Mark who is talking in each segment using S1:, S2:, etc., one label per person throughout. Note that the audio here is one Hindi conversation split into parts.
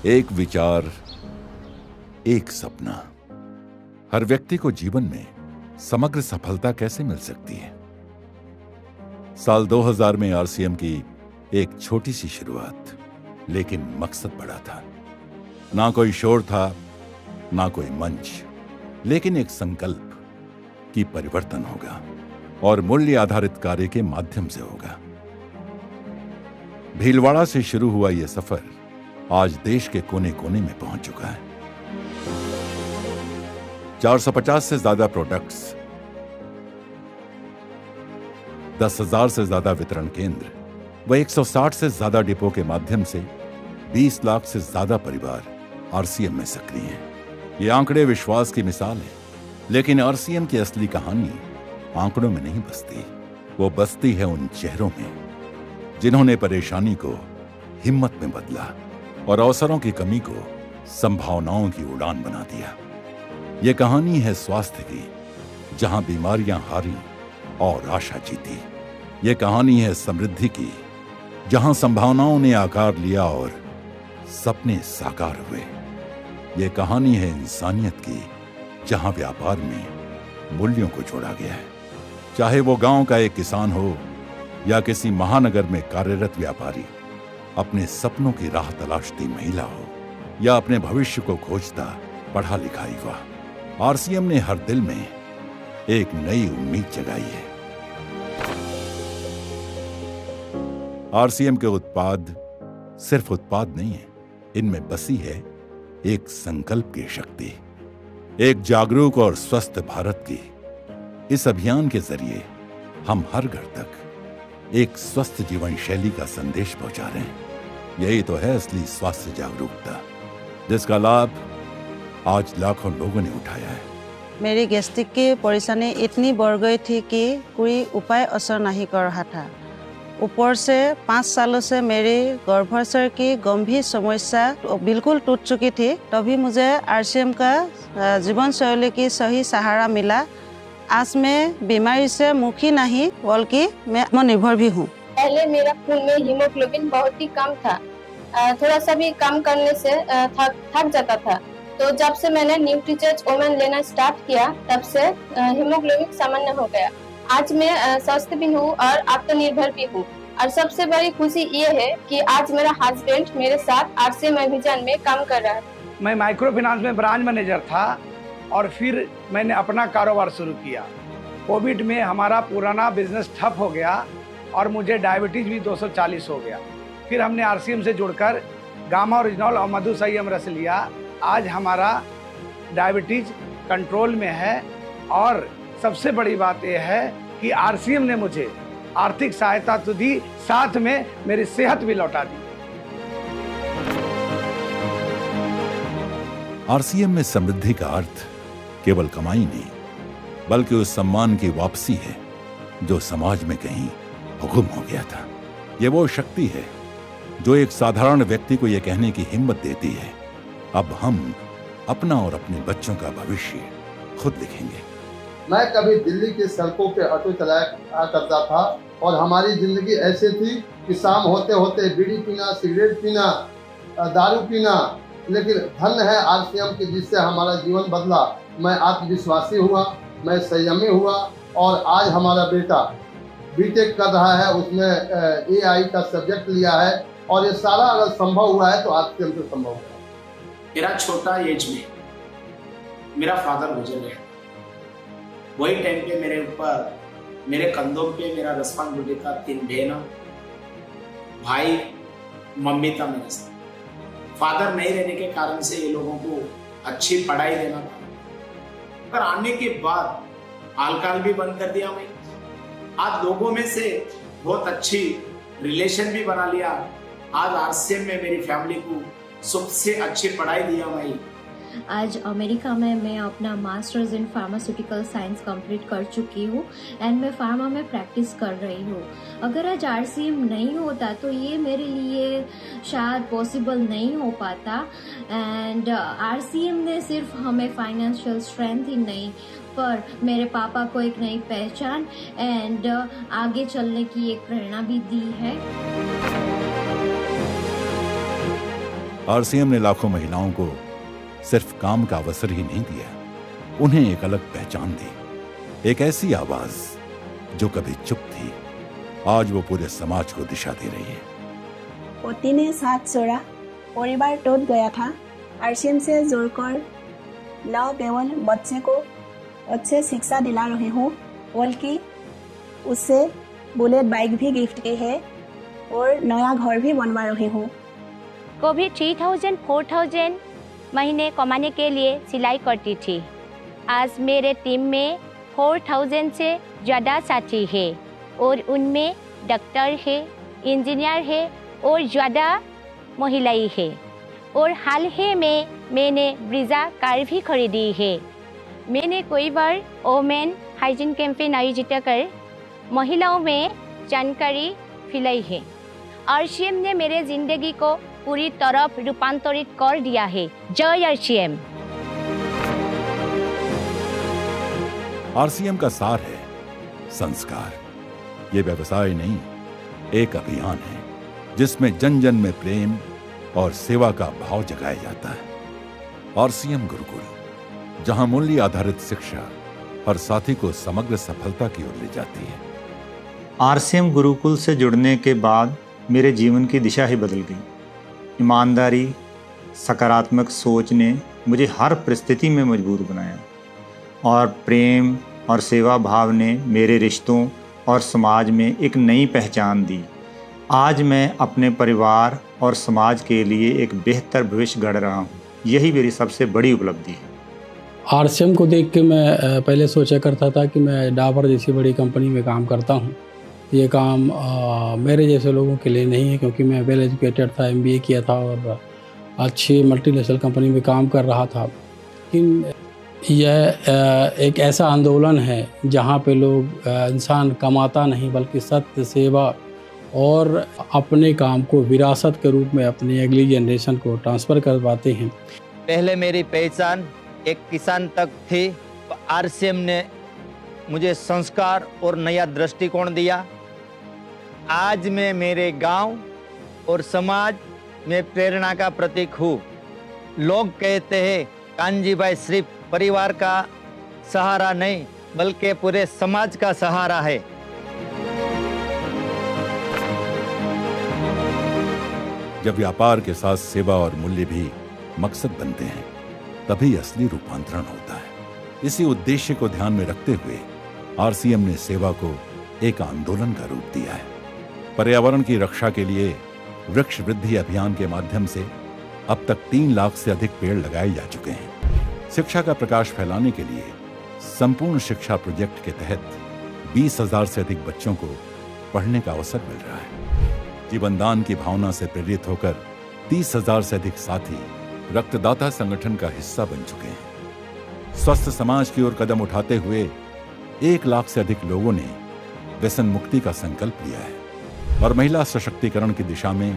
S1: एक विचार, एक सपना। हर व्यक्ति को जीवन में समग्र सफलता कैसे मिल सकती है? साल 2000 में आरसीएम की एक छोटी सी शुरुआत, लेकिन मकसद बड़ा था। ना कोई शोर था, ना कोई मंच, लेकिन एक संकल्प कि परिवर्तन होगा और मूल्य आधारित कार्य के माध्यम से होगा। भीलवाड़ा से शुरू हुआ यह सफर आज देश के कोने कोने में पहुंच चुका है। 450 से ज्यादा प्रोडक्ट्स, 10,000 से ज्यादा वितरण केंद्र व 160 से ज्यादा डिपो के माध्यम से 20 लाख से ज्यादा परिवार आरसीएम में सक्रिय हैं। ये आंकड़े विश्वास की मिसाल है, लेकिन आरसीएम की असली कहानी आंकड़ों में नहीं बसती। वो बसती है उन चेहरों में जिन्होंने परेशानी को हिम्मत में बदला और अवसरों की कमी को संभावनाओं की उड़ान बना दिया। ये कहानी है स्वास्थ्य की, जहां बीमारियां हारी और आशा जीती। ये कहानी है समृद्धि की, जहां संभावनाओं ने आकार लिया और सपने साकार हुए। ये कहानी है इंसानियत की, जहां व्यापार में मूल्यों को जोड़ा गया है। चाहे वो गांव का एक किसान हो या किसी महानगर में कार्यरत व्यापारी, अपने सपनों की राह तलाशती महिला हो या अपने भविष्य को खोजता पढ़ा लिखा युवा, आरसीएम ने हर दिल में एक नई उम्मीद जगाई है। आरसीएम के उत्पाद सिर्फ उत्पाद नहीं है, इनमें बसी है एक संकल्प की शक्ति, एक जागरूक और स्वस्थ भारत की। इस अभियान के जरिए हम हर घर तक एक स्वस्थ जीवन शैली का संदेश पहुंचा रहे हैं। यही तो है असली स्वास्थ्य जागरूकता, जिसका लाभ आज लाखों लोगों ने उठाया है।
S2: मेरी गैस्ट्रिक की परेशानी इतनी बढ़ गई थी कि कोई उपाय असर नहीं कर रहा था। ऊपर से 5 सालों से मेरी गर्भाशय की गंभीर समस्या बिल्कुल टूट चुकी थी। तभी मुझे आरसीएम का जीवन शैली की सही सहारा मिला। आज मैं बीमारी से मुखी नहीं, बल्कि मैं आत्मनिर्भर भी हूँ।
S3: पहले मेरा खून में हीमोग्लोबिन बहुत ही कम था। थोड़ा सा भी कम करने से थक जाता था। तो जब से मैंने न्यूट्रीचेज ओमेन लेना स्टार्ट किया, तब से हीमोग्लोबिन सामान्य हो गया। आज मैं स्वस्थ भी हूँ और आत्मनिर्भर भी हूँ। और सबसे बड़ी खुशी ये है कि आज मेरा हस्बैंड मेरे साथ आरसीएम अभियान में काम कर रहा है।
S4: मैं माइक्रो फाइनेंस में ब्रांच मैनेजर था और फिर मैंने अपना कारोबार शुरू किया। कोविड में हमारा पुराना बिजनेस ठप हो गया और मुझे डायबिटीज भी 240 हो गया। फिर हमने आरसीएम से जुड़कर गामा ओरिजिनल और मधुसंयम रस लिया। आज हमारा डायबिटीज कंट्रोल में है और सबसे बड़ी बात यह है कि आरसीएम ने मुझे आर्थिक सहायता तो दी, साथ में मेरी सेहत भी लौटा दी।
S1: आरसीएम में समृद्धि का अर्थ केवल कमाई नहीं, बल्कि उस सम्मान की वापसी है जो समाज में कहीं गुम हो गया था। ये वो शक्ति है जो एक साधारण व्यक्ति को यह कहने की हिम्मत देती है, अब हम अपना और अपने बच्चों का भविष्य खुद लिखेंगे।
S5: मैं कभी दिल्ली की सड़कों पे ऑटो चलाया करता था और हमारी जिंदगी ऐसे थी कि शाम होते होते बीड़ी पीना, सिगरेट पीना, दारू पीना, लेकिन धन है आरसीएम की जिससे हमारा जीवन बदला। मैं आत्मविश्वासी हुआ, मैं संयमी हुआ और आज हमारा बेटा बीटेक कर रहा है, उसने एआई का सब्जेक्ट लिया है और ये सारा अगर संभव हुआ है तो आरसीएम से संभव हुआ है।
S6: मेरा छोटा एज में मेरा फादर गुजर गया। वही टाइम पे मेरे ऊपर, मेरे कंधों पे मेरा रिस्पांसिबिलिटी था 3 बहन, भाई, मम्मी था मेरे साथ। फादर नहीं रहने के कारण से ये लोगों को अच्छी पढ़ाई देना था। पर आने के बाद अल्कोहल भी बंद कर दिया मैं। आज लोगों में से बहुत अच्छी रिलेशन भी बना लिया। आज आरसीएम में मेरी फैमिली को सबसे अच्छी पढ़ाई दिया मैं।
S7: आज अमेरिका में मैं अपना masters in pharmaceutical science complete कर चुकी हूँ एंड मैं फार्मा में प्रैक्टिस कर रही हूँ। अगर आज आरसीएम नहीं होता तो ये मेरे लिए शायद पॉसिबल नहीं हो पाता। एंड आरसीएम ने सिर्फ हमें फाइनेंशियल स्ट्रेंथ ही नहीं, पर मेरे पापा को एक नई पहचान एंड आगे चलने की एक प्रेरणा भी दी है।
S1: आरसीएम ने लाखों महिलाओं को सिर्फ काम का अवसर ही नहीं दिया, उन्हें एक अलग पहचान दी। एक ऐसी आवाज जो कभी चुप थी, आज वो पूरे समाज को दिशा दे रही है।
S8: पति ने साथ छोड़ा, परिवार टूट गया था। आरसीएम से जुड़कर न केवल बच्चे को अच्छे शिक्षा दिला रही हूँ, बल्कि उससे बुलेट बाइक भी गिफ्ट की है और नया घर भी बनवा रही हूँ।
S9: कभी 3000 4000 महीने कमाने के लिए सिलाई करती थी। आज मेरे टीम में 4000 से ज़्यादा साथी है और उनमें डॉक्टर है, इंजीनियर है और ज़्यादा महिलाएं है। और हाल ही में मैंने ब्रीजा कार भी खरीदी है। मैंने कई बार वोमेन हाइजीन कैंपेन आयोजित कर महिलाओं में जानकारी फैलाई है। आरसीएम ने मेरे जिंदगी को पूरी तरह रूपांतरित कर दिया है। जय आरसीएम।
S1: आरसीएम का सार है संस्कार। ये व्यवसाय नहीं, एक अभियान है जिसमें जन जन में प्रेम और सेवा का भाव जगाया जाता है। आरसीएम गुरुकुल, जहां मूल्य आधारित शिक्षा हर साथी को समग्र सफलता की ओर ले जाती है।
S10: आरसीएम गुरुकुल से जुड़ने के बाद मेरे जीवन की दिशा ही बदल गई। ईमानदारी, सकारात्मक सोच ने मुझे हर परिस्थिति में मजबूत बनाया और प्रेम और सेवा भाव ने मेरे रिश्तों और समाज में एक नई पहचान दी। आज मैं अपने परिवार और समाज के लिए एक बेहतर भविष्य गढ़ रहा हूँ। यही मेरी सबसे बड़ी उपलब्धि है।
S11: आरसीएम को देख के मैं पहले सोचा करता था कि मैं डाबर जैसी बड़ी कंपनी में काम करता हूँ। ये काम मेरे जैसे लोगों के लिए नहीं है, क्योंकि मैं वेल एजुकेटेड था, MBA किया था और अच्छी मल्टीनेशनल कंपनी में काम कर रहा था। लेकिन यह एक ऐसा आंदोलन है जहाँ पे लोग इंसान कमाता नहीं बल्कि सत्य, सेवा और अपने काम को विरासत के रूप में अपनी अगली जनरेशन को ट्रांसफ़र करवाते हैं।
S12: पहले मेरी पहचान एक किसान तक थी। आरसीएम ने मुझे संस्कार और नया दृष्टिकोण दिया। आज मैं मेरे गांव और समाज में प्रेरणा का प्रतीक हूँ। लोग कहते हैं कानजी भाई सिर्फ परिवार का सहारा नहीं बल्कि पूरे समाज का सहारा है।
S1: जब व्यापार के साथ सेवा और मूल्य भी मकसद बनते हैं, तभी असली रूपांतरण होता है। इसी उद्देश्य को ध्यान में रखते हुए आरसीएम ने सेवा को एक आंदोलन का रूप दिया है। पर्यावरण की रक्षा के लिए वृक्ष वृद्धि अभियान के माध्यम से अब तक 3 लाख से अधिक पेड़ लगाए जा चुके हैं। शिक्षा का प्रकाश फैलाने के लिए संपूर्ण शिक्षा प्रोजेक्ट के तहत 20,000 से अधिक बच्चों को पढ़ने का अवसर मिल रहा है। जीवनदान की भावना से प्रेरित होकर 30,000 से अधिक साथी रक्तदाता संगठन का हिस्सा बन चुके हैं। स्वस्थ समाज की ओर कदम उठाते हुए 1 लाख से अधिक लोगों ने व्यसन मुक्ति का संकल्प लिया है और महिला सशक्तिकरण की दिशा में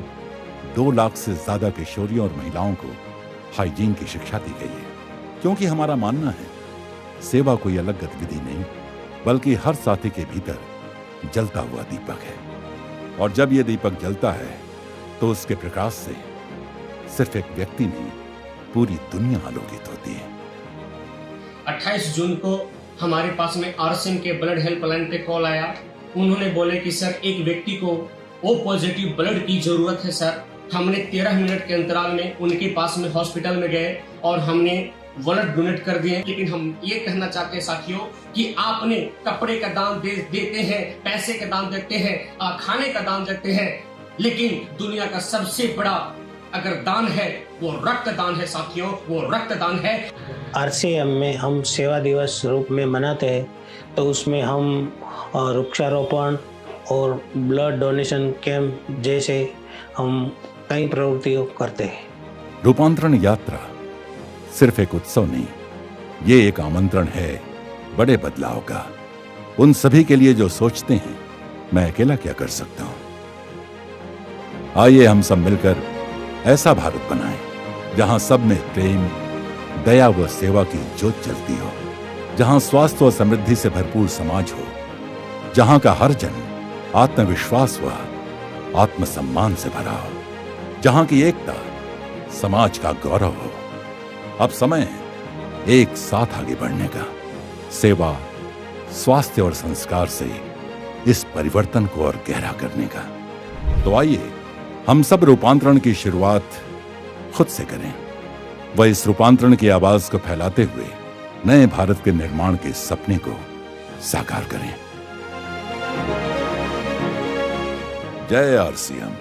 S1: 2 लाख से ज्यादा किशोरियों और महिलाओं को हाइजीन की शिक्षा दी गई है। क्योंकि हमारा मानना है सेवा कोई अलग गतिविधि नहीं बल्कि हर साथी के भीतर जलता हुआ दीपक है, और जब यह दीपक जलता है तो उसके प्रकाश से सिर्फ एक व्यक्ति नहीं पूरी दुनिया आलोकित होती है।
S13: 28 जून को हमारे पास में आरसीएम के ब्लड हेल्पलाइन पे कॉल आया। उन्होंने बोले कि सर एक व्यक्ति को O पॉजिटिव ब्लड की जरूरत है सर। हमने 13 मिनट के अंतराल में उनके पास में हॉस्पिटल में गए और हमने ब्लड डोनेट कर दिए। लेकिन हम ये कहना चाहते हैं साथियों कि आपने कपड़े का दान देते हैं, पैसे का दान देते हैं, खाने का दान देते हैं, लेकिन दुनिया का सबसे बड़ा अगर दान है वो रक्तदान है साथियों, वो रक्तदान है।
S14: आरसीएम में हम सेवा दिवस रूप में मनाते हैं, तो उसमें हम वृक्षारोपण और ब्लड डोनेशन कैंप जैसे हम कई प्रवृत्तियों करते हैं।
S1: रूपांतरण यात्रा सिर्फ एक उत्सव नहीं, ये एक आमंत्रण है बड़े बदलाव का। उन सभी के लिए जो सोचते हैं मैं अकेला क्या कर सकता हूं। आइए हम सब मिलकर ऐसा भारत बनाएं जहां सब में प्रेम, दया व सेवा की ज्योत जलती हो, जहां स्वास्थ्य और समृद्धि से भरपूर समाज हो, जहां का हर जन आत्मविश्वास व आत्मसम्मान से भरा हो, जहां की एकता समाज का गौरव हो। अब समय है एक साथ आगे बढ़ने का, सेवा, स्वास्थ्य और संस्कार से इस परिवर्तन को और गहरा करने का। तो आइए हम सब रूपांतरण की शुरुआत खुद से करें, व इस रूपांतरण की आवाज को फैलाते हुए नए भारत के निर्माण के सपने को साकार करें। जय आरसीएम।